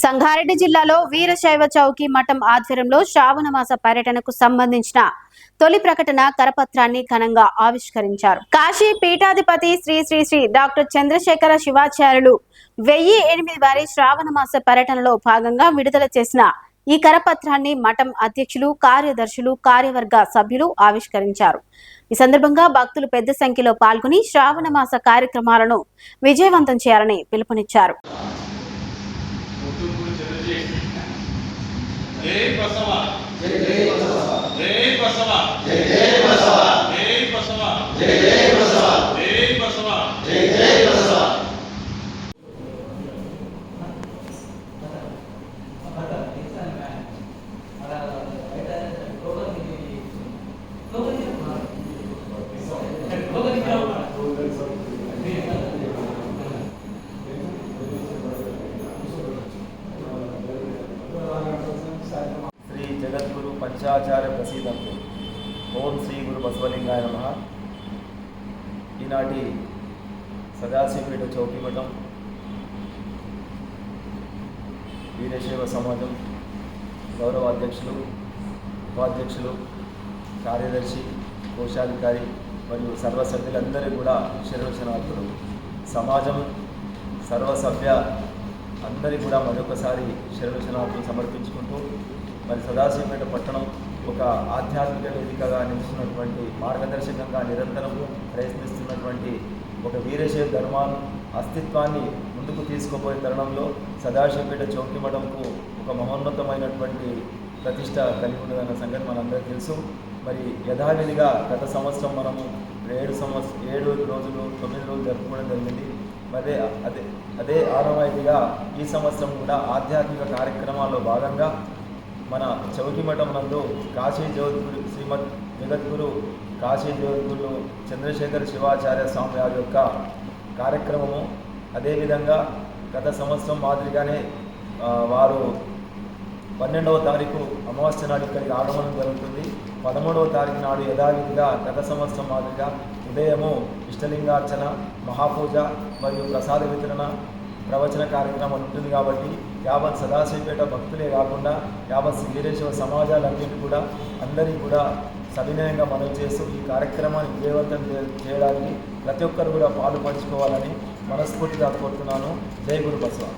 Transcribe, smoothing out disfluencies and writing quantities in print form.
సంగారెడ్డి జిల్లాలో వీరశైవ చౌకి మఠం ఆధ్వర్యంలో శ్రావణ మాస పర్యటనకు సంబంధించిన తొలి ప్రకటన కరపత్రాన్ని ఘనంగా ఆవిష్కరించారు. కాశీ పీఠాధిపతి శ్రీ శ్రీ శ్రీ డాక్టర్ చంద్రశేఖర శివాచార్యులు 1008 వారి శ్రావణ మాస పర్యటనలో భాగంగా విడుదల చేసిన ఈ కరపత్రాన్ని మఠం అధ్యక్షులు, కార్యదర్శులు, కార్యవర్గ సభ్యులు ఆవిష్కరించారు. ఈ సందర్భంగా భక్తులు పెద్ద సంఖ్యలో పాల్గొని శ్రావణ మాస కార్యక్రమాలను విజయవంతం చేయాలని పిలుపునిచ్చారు. జై బసవ జై జై బసవ జై బసవ జై జై బసవ జై బసవ జై జై బసవ జై బసవ జై జై బసవ జగద్గురు పంచాచార్య ప్రసీదంతు. ఓం శ్రీ గురు బసవలింగాయ నమః. ఈనాటి సదాశివపేట చౌకీ మఠం వీరశైవ సమాజం గౌరవ అధ్యక్షులు, ఉపాధ్యక్షులు, కార్యదర్శి, కోశాధికారి మరియు సర్వసభ్యులందరూ కూడా శిరవచనార్థులు. సమాజం సర్వసభ్య అందరికీ కూడా మరొకసారి శిరవచనార్థులు సమర్పించుకుంటూ మరి సదాశివపేట పట్టణం ఒక ఆధ్యాత్మిక వేదికగా నిలుస్తున్నటువంటి, మార్గదర్శకంగా నిరంతరం ప్రయత్నిస్తున్నటువంటి ఒక వీరశైవ ధర్మాన్ని అస్తిత్వాన్ని ముందుకు తీసుకుపోయే తరుణంలో సదాశివపేట చౌకీ మఠంకు ఒక మహోన్నతమైనటువంటి ప్రతిష్ట కలిగి ఉన్నదన్న సంగతి మనందరికీ తెలుసు. మరి యథావిధిగా గత సంవత్సరం మనము 7 రోజులు 9 రోజులు జరుపుకోవడం జరిగింది. మరి అదే ఆనవాయితీగా ఈ సంవత్సరం కూడా ఆధ్యాత్మిక కార్యక్రమాల్లో భాగంగా మన చౌకీ మఠం నందు కాశీ జగద్గురు శ్రీమద్ జగద్గురు కాశీ జగద్గురు చంద్రశేఖర శివాచార్య స్వామి వారి యొక్క కార్యక్రమము, అదేవిధంగా గత సంవత్సరం మాదిరిగానే వారు 12వ తారీఖు అమావాస్య నాడు ఇక్కడికి ఆగమనం జరుగుతుంది. 13వ తారీఖు నాడు యథావిధిగా గత సంవత్సరం మాదిరిగా ఉదయము ఇష్టలింగార్చన, మహాపూజ మరియు ప్రసాద వితరణ, ప్రవచన కార్యక్రమం ఉంటుంది. కాబట్టి యావత్ సదాశివపేట భక్తులే కాకుండా యావత్ వీరశైవ సమాజాలన్నింటి కూడా అందరికీ కూడా సవినయంగా మనవి చేస్తూ ఈ కార్యక్రమాన్ని విజయవంతం చేయడానికి ప్రతి ఒక్కరు కూడా పాలు పంచుకోవాలని మనస్ఫూర్తిగా కోరుతున్నాను. జై గురు బసవ.